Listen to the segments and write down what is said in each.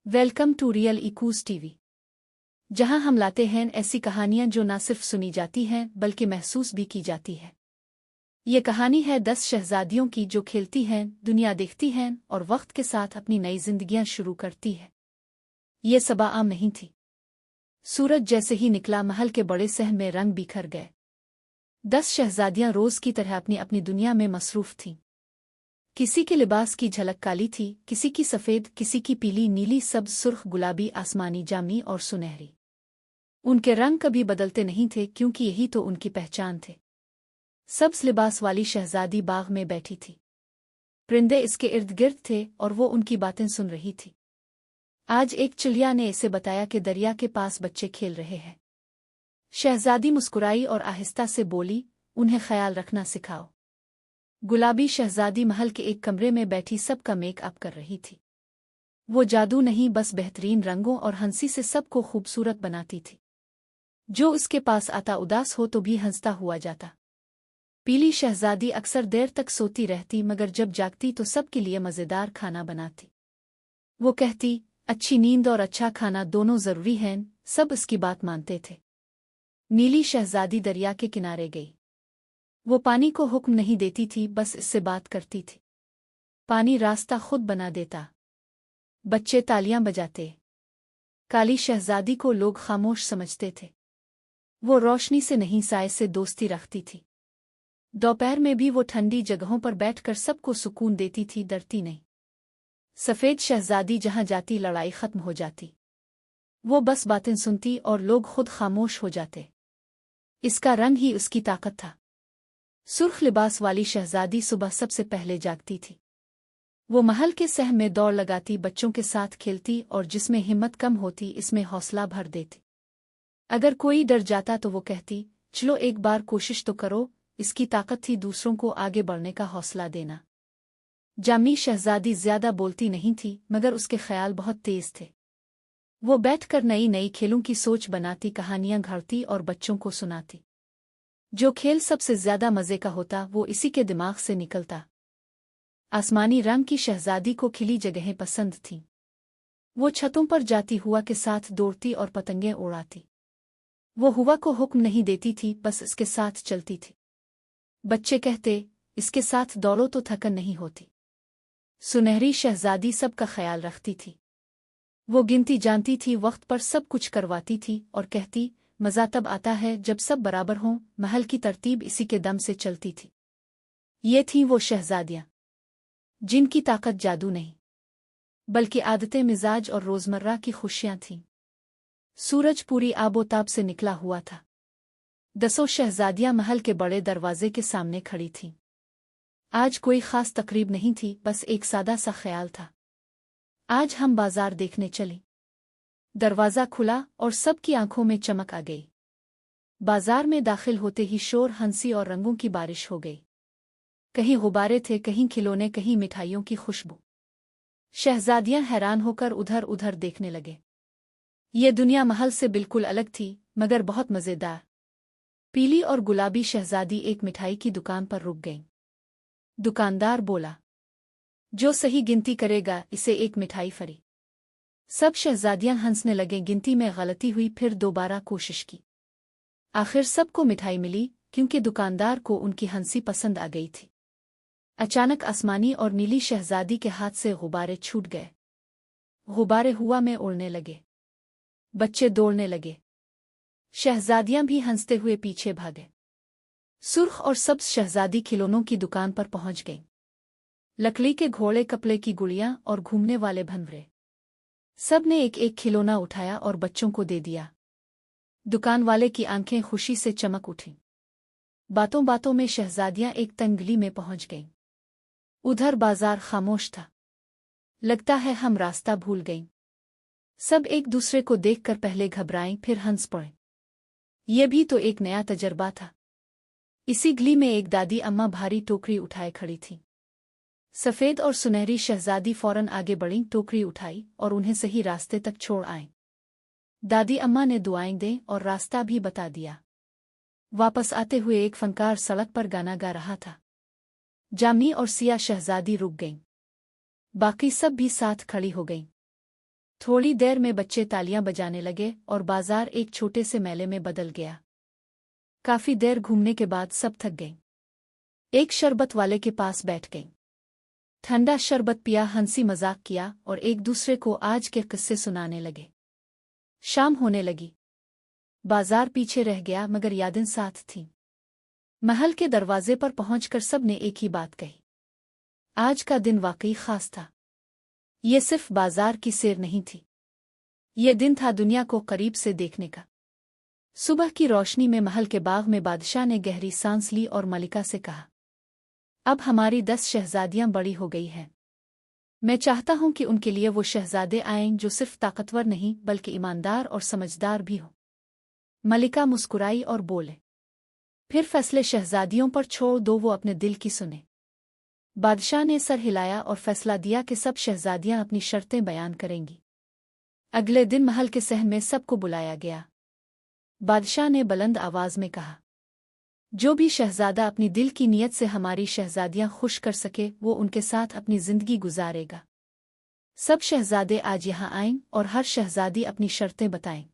Welcome to real इकूज TV, जहां हम लाते हैं ऐसी कहानियां जो न सिर्फ सुनी जाती हैं बल्कि महसूस भी की जाती है। ये कहानी है 10 शहजादियों की जो खेलती हैं, दुनिया देखती हैं और वक्त के साथ अपनी नई जिंदगियां शुरू करती है। ये सबा आम नहीं थी। सूरज जैसे ही निकला महल के बड़े सहन में रंग बिखर गए। 10 शहजादियां रोज की तरह अपनी अपनी दुनिया में मसरूफ थीं। किसी के लिबास की झलक काली थी, किसी की सफेद, किसी की पीली, नीली, सब्ज, सुर्ख, गुलाबी, आसमानी, जामुनी और सुनहरी। उनके रंग कभी बदलते नहीं थे क्योंकि यही तो उनकी पहचान थे। सब्ज लिबास वाली शहजादी बाग में बैठी थी। परिंदे इसके इर्द गिर्द थे और वो उनकी बातें सुन रही थी। आज एक चिड़िया ने इसे बताया कि दरिया के पास बच्चे खेल रहे हैं। शहजादी मुस्कुराई और आहिस्ता से बोली, उन्हें ख्याल रखना सिखाओ। गुलाबी शहजादी महल के एक कमरे में बैठी सबका मेकअप कर रही थी। वो जादू नहीं, बस बेहतरीन रंगों और हंसी से सबको खूबसूरत बनाती थी। जो उसके पास आता उदास हो तो भी हंसता हुआ जाता। पीली शहजादी अक्सर देर तक सोती रहती, मगर जब जागती तो सबके लिए मज़ेदार खाना बनाती। वो कहती, अच्छी नींद और अच्छा खाना दोनों ज़रूरी हैं। सब इसकी बात मानते थे। नीली शहजादी दरिया के किनारे गई। वो पानी को हुक्म नहीं देती थी, बस इससे बात करती थी। पानी रास्ता खुद बना देता। बच्चे तालियां बजाते। काली शहजादी को लोग खामोश समझते थे। वो रोशनी से नहीं, साए से दोस्ती रखती थी। दोपहर में भी वो ठंडी जगहों पर बैठकर सबको सुकून देती थी, डरती नहीं। सफेद शहजादी जहां जाती लड़ाई खत्म हो जाती। वो बस बातें सुनती और लोग खुद खामोश हो जाते। इसका रंग ही उसकी ताकत था। सुर्ख लिबास वाली शहजादी सुबह सबसे पहले जागती थी। वो महल के सह में दौड़ लगाती, बच्चों के साथ खेलती और जिसमें हिम्मत कम होती इसमें हौसला भर देती। अगर कोई डर जाता तो वो कहती, चलो एक बार कोशिश तो करो। इसकी ताकत थी दूसरों को आगे बढ़ने का हौसला देना। जामुनी शहजादी ज्यादा बोलती नहीं थी, मगर उसके ख्याल बहुत तेज थे। वो बैठकर नई नई खेलों की सोच बनाती, कहानियां घड़ती और बच्चों को सुनाती। जो खेल सबसे ज्यादा मजे का होता वो इसी के दिमाग से निकलता। आसमानी रंग की शहजादी को खिली जगहें पसंद थीं। वो छतों पर जाती, हुआ के साथ दौड़ती और पतंगें उड़ाती। वो हुआ को हुक्म नहीं देती थी, बस इसके साथ चलती थी। बच्चे कहते, इसके साथ दौड़ो तो थकन नहीं होती। सुनहरी शहजादी सबका ख्याल रखती थी। वो गिनती जानती थी, वक्त पर सब कुछ करवाती थी और कहती, मज़ा तब आता है जब सब बराबर हों। महल की तरतीब इसी के दम से चलती थी। ये थीं वो शहजादियां जिनकी ताकत जादू नहीं बल्कि आदतें, मिजाज और रोजमर्रा की खुशियां थीं। सूरज पूरी आबोताब से निकला हुआ था। 10 शहजादियां महल के बड़े दरवाजे के सामने खड़ी थीं। आज कोई खास तकरीब नहीं थी, बस एक सादा सा ख्याल था। आज हम बाजार देखने चले। दरवाजा खुला और सबकी आंखों में चमक आ गई। बाजार में दाखिल होते ही शोर, हंसी और रंगों की बारिश हो गई। कहीं गुब्बारे थे, कहीं खिलौने, कहीं मिठाइयों की खुशबू। शहजादियां हैरान होकर उधर उधर देखने लगे। ये दुनिया महल से बिल्कुल अलग थी, मगर बहुत मजेदार। पीली और गुलाबी शहजादी एक मिठाई की दुकान पर रुक गईं। दुकानदार बोला, जो सही गिनती करेगा इसे एक मिठाई फ्री। सब शहजादियां हंसने लगे। गिनती में गलती हुई, फिर दोबारा कोशिश की। आखिर सबको मिठाई मिली क्योंकि दुकानदार को उनकी हंसी पसंद आ गई थी। अचानक आसमानी और नीली शहजादी के हाथ से गुब्बारे छूट गए। गुब्बारे हुआ में उड़ने लगे। बच्चे दौड़ने लगे। शहजादियां भी हंसते हुए पीछे भागे। सुर्ख और सब्ज शहजादी खिलौनों की दुकान पर पहुंच गईं। लकड़ी के घोड़े, कपड़े की गुड़ियां और घूमने वाले भंवरे। सब ने एक एक खिलौना उठाया और बच्चों को दे दिया। दुकान वाले की आंखें खुशी से चमक उठीं। बातों बातों में शहजादियां एक तंगली में पहुंच गईं। उधर बाजार खामोश था। लगता है हम रास्ता भूल गईं। सब एक दूसरे को देखकर पहले घबराएं, फिर हंस पड़े। ये भी तो एक नया तजर्बा था। इसी गली में एक दादी अम्मा भारी टोकरी उठाए खड़ी थी। सफेद और सुनहरी शहजादी फौरन आगे बढ़ीं, टोकरी उठाई और उन्हें सही रास्ते तक छोड़ आईं। दादी अम्मा ने दुआएं दें और रास्ता भी बता दिया। वापस आते हुए एक फनकार सड़क पर गाना गा रहा था। जामुनी और सिया शहजादी रुक गईं। बाकी सब भी साथ खड़ी हो गईं। थोड़ी देर में बच्चे तालियां बजाने लगे और बाजार एक छोटे से मेले में बदल गया। काफी देर घूमने के बाद सब थक गईं। एक शरबत वाले के पास बैठ गईं। ठंडा शरबत पिया, हंसी मजाक किया और एक दूसरे को आज के किस्से सुनाने लगे। शाम होने लगी। बाजार पीछे रह गया मगर यादें साथ थीं। महल के दरवाजे पर पहुंचकर सब ने एक ही बात कही, आज का दिन वाकई खास था। ये सिर्फ बाजार की सैर नहीं थी, ये दिन था दुनिया को करीब से देखने का। सुबह की रोशनी में महल के बाग में बादशाह ने गहरी सांस ली और मलिका से कहा, अब हमारी 10 शहजादियां बड़ी हो गई हैं। मैं चाहता हूं कि उनके लिए वो शहजादे आएं जो सिर्फ ताकतवर नहीं बल्कि ईमानदार और समझदार भी हों। मलिका मुस्कुराई और बोले, फिर फैसले शहजादियों पर छोड़ दो, वो अपने दिल की सुने। बादशाह ने सर हिलाया और फैसला दिया कि सब शहजादियां अपनी शर्तें बयान करेंगी। अगले दिन महल के सहन में सबको बुलाया गया। बादशाह ने बुलंद आवाज में कहा, जो भी शहजादा अपनी दिल की नीयत से हमारी शहजादियां खुश कर सके वो उनके साथ अपनी जिंदगी गुजारेगा। सब शहजादे आज यहाँ आएं और हर शहजादी अपनी शर्तें बताएं।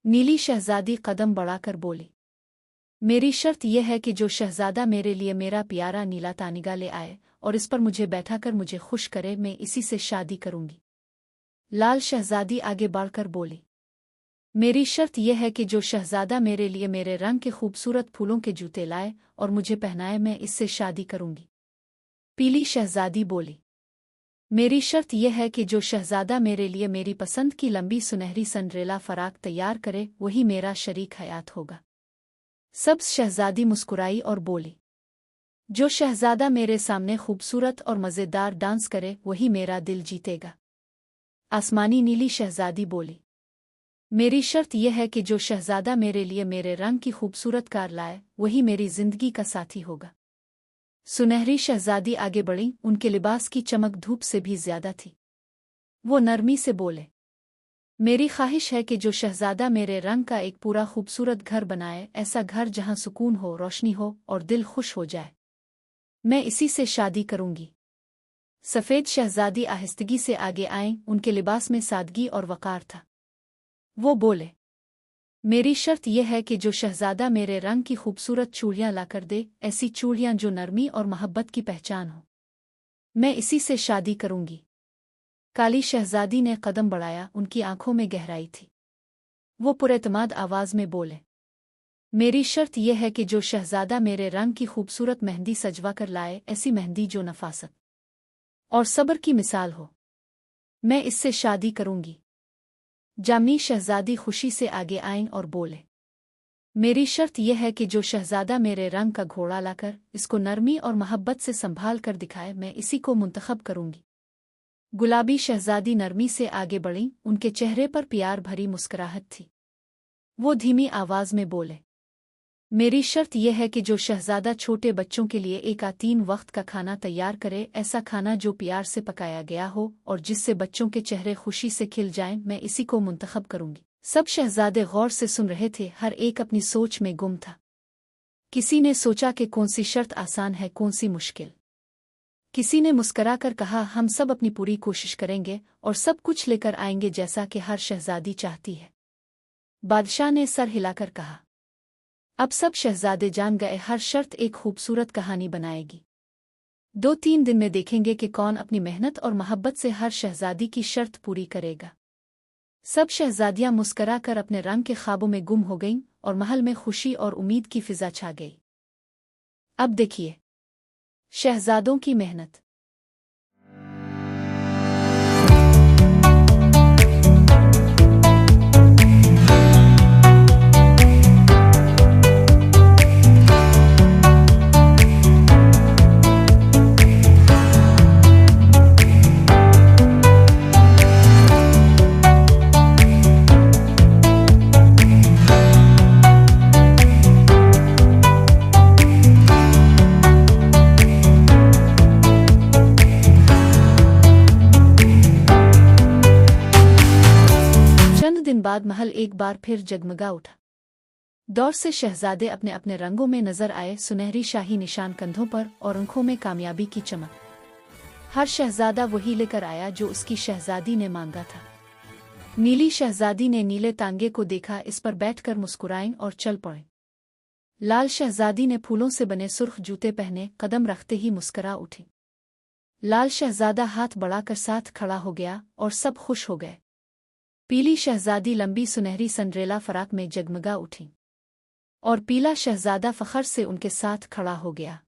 नीली शहजादी कदम बढ़ाकर बोली, मेरी शर्त यह है कि जो शहजादा मेरे लिए मेरा प्यारा नीला तानिगा ले आए और इस पर मुझे बैठाकर मुझे खुश करे, मैं इसी से शादी करूंगी। लाल शहजादी आगे बढ़कर बोली, मेरी शर्त यह है कि जो शहजादा मेरे लिए मेरे रंग के खूबसूरत फूलों के जूते लाए और मुझे पहनाए, मैं इससे शादी करूंगी। पीली शहजादी बोली, मेरी शर्त यह है कि जो शहजादा मेरे लिए मेरी पसंद की लंबी सुनहरी सनरेला फराक तैयार करे, वही मेरा शरीक हयात होगा। सब शहजादी मुस्कुराई और बोली, जो शहजादा मेरे सामने खूबसूरत और मज़ेदार डांस करे वही मेरा दिल जीतेगा। आसमानी नीली शहजादी बोली, मेरी शर्त यह है कि जो शहजादा मेरे लिए मेरे रंग की खूबसूरत कार लाए वही मेरी जिंदगी का साथी होगा। सुनहरी शहजादी आगे बढ़ी, उनके लिबास की चमक धूप से भी ज्यादा थी। वो नरमी से बोले, मेरी ख्वाहिश है कि जो शहजादा मेरे रंग का एक पूरा खूबसूरत घर बनाए, ऐसा घर जहां सुकून हो, रोशनी हो और दिल खुश हो जाए, मैं इसी से शादी करूंगी। सफ़ेद शहजादी आहिस्तगी से आगे आए, उनके लिबास में सादगी और वक़ार था। वो बोले, मेरी शर्त यह है कि जो शहजादा मेरे रंग की खूबसूरत चूड़ियां लाकर दे, ऐसी चूड़ियां जो नरमी और मोहब्बत की पहचान हो, मैं इसी से शादी करूंगी। काली शहजादी ने कदम बढ़ाया, उनकी आंखों में गहराई थी। वो पुरएतमाद आवाज में बोले, मेरी शर्त यह है कि जो शहजादा मेरे रंग की खूबसूरत मेहंदी सजवा कर लाए, ऐसी मेहंदी जो नफासत और सब्र की मिसाल हो, मैं इससे शादी करूंगी। जामनी शहजादी खुशी से आगे आईं और बोले, मेरी शर्त यह है कि जो शहजादा मेरे रंग का घोड़ा लाकर इसको नरमी और मोहब्बत से संभाल कर दिखाए, मैं इसी को मुंतखब करूंगी। गुलाबी शहजादी नरमी से आगे बढ़ी, उनके चेहरे पर प्यार भरी मुस्कुराहट थी। वो धीमी आवाज में बोले, मेरी शर्त यह है कि जो शहजादा छोटे बच्चों के लिए 3 वक्त का खाना तैयार करे, ऐसा खाना जो प्यार से पकाया गया हो और जिससे बच्चों के चेहरे खुशी से खिल जाएं, मैं इसी को मुंतखब करूंगी। सब शहजादे गौर से सुन रहे थे, हर एक अपनी सोच में गुम था। किसी ने सोचा कि कौन सी शर्त आसान है, कौन सी मुश्किल। किसी ने मुस्कराकर कहा, हम सब अपनी पूरी कोशिश करेंगे और सब कुछ लेकर आएंगे जैसा कि हर शहजादी चाहती है। बादशाह ने सर हिलाकर कहा, अब सब शहजादे जान गए, हर शर्त एक खूबसूरत कहानी बनाएगी। 2-3 दिन में देखेंगे कि कौन अपनी मेहनत और मोहब्बत से हर शहजादी की शर्त पूरी करेगा। सब शहजादियां मुस्करा कर अपने रंग के ख्वाबों में गुम हो गईं और महल में खुशी और उम्मीद की फिजा छा गई। अब देखिए शहजादों की मेहनत। दिन बाद महल एक बार फिर जगमगा उठा। दौर से शहजादे अपने अपने रंगों में नजर आए, सुनहरी शाही निशान कंधों पर और आंखों में कामयाबी की चमक। हर शहजादा वही लेकर आया जो उसकी शहजादी ने मांगा था। नीली शहजादी ने नीले तांगे को देखा, इस पर बैठकर मुस्कुराई और चल पड़े। लाल शहजादी ने फूलों से बने सुर्ख जूते पहने, कदम रखते ही मुस्करा उठी। लाल शहजादा हाथ बढ़ाकर साथ खड़ा हो गया और सब खुश हो गए। पीली शहजादी लंबी सुनहरी संड्रेला फराक में जगमगा उठी और पीला शहजादा फखर से उनके साथ खड़ा हो गया।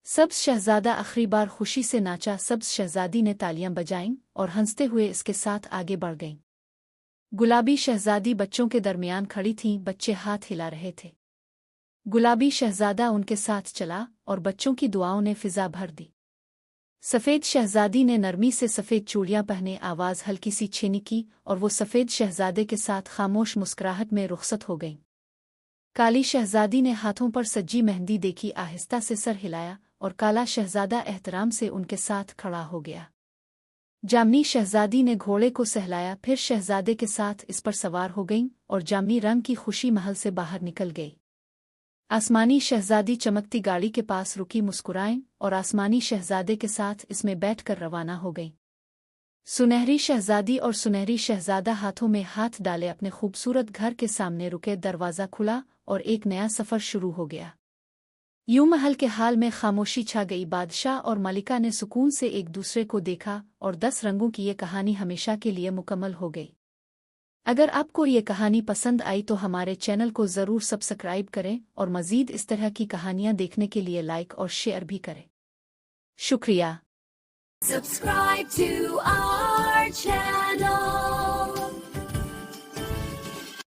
सब्ज शहजादा आखिरी बार खुशी से नाचा। सब्ज शहजादी ने तालियां बजाईं और हंसते हुए इसके साथ आगे बढ़ गईं। गुलाबी शहजादी बच्चों के दरमियान खड़ी थीं, बच्चे हाथ हिला रहे थे। गुलाबी शहजादा उनके साथ चला और बच्चों की दुआओं ने फिजा भर दी। सफ़ेद शहजादी ने नरमी से सफ़ेद चूड़ियां पहने आवाज़ हल्की सी छीनी की और वो सफ़ेद शहजादे के साथ खामोश मुस्कुराहट में रुखसत हो गईं। काली शहजादी ने हाथों पर सजी मेहंदी देखी, आहिस्ता से सर हिलाया और काला शहजादा एहतराम से उनके साथ खड़ा हो गया। जामनी शहजादी ने घोड़े को सहलाया, फिर शहजादे के साथ इस पर सवार हो गईं और जामनी रंग की खुशी महल से बाहर निकल गई। आसमानी शहजादी चमकती गाड़ी के पास रुकी, मुस्कुराएं और आसमानी शहजादे के साथ इसमें बैठकर रवाना हो गई। सुनहरी शहजादी और सुनहरी शहजादा हाथों में हाथ डाले अपने खूबसूरत घर के सामने रुके। दरवाज़ा खुला और एक नया सफ़र शुरू हो गया। यूं महल के हाल में खामोशी छा गई। बादशाह और मलिका ने सुकून से एक दूसरे को देखा और 10 रंगों की ये कहानी हमेशा के लिए मुकम्मल हो गई। अगर आपको ये कहानी पसंद आई तो हमारे चैनल को ज़रूर सब्सक्राइब करें और मज़ीद इस तरह की कहानियाँ देखने के लिए लाइक और शेयर भी करें। शुक्रिया। Subscribe to our channel.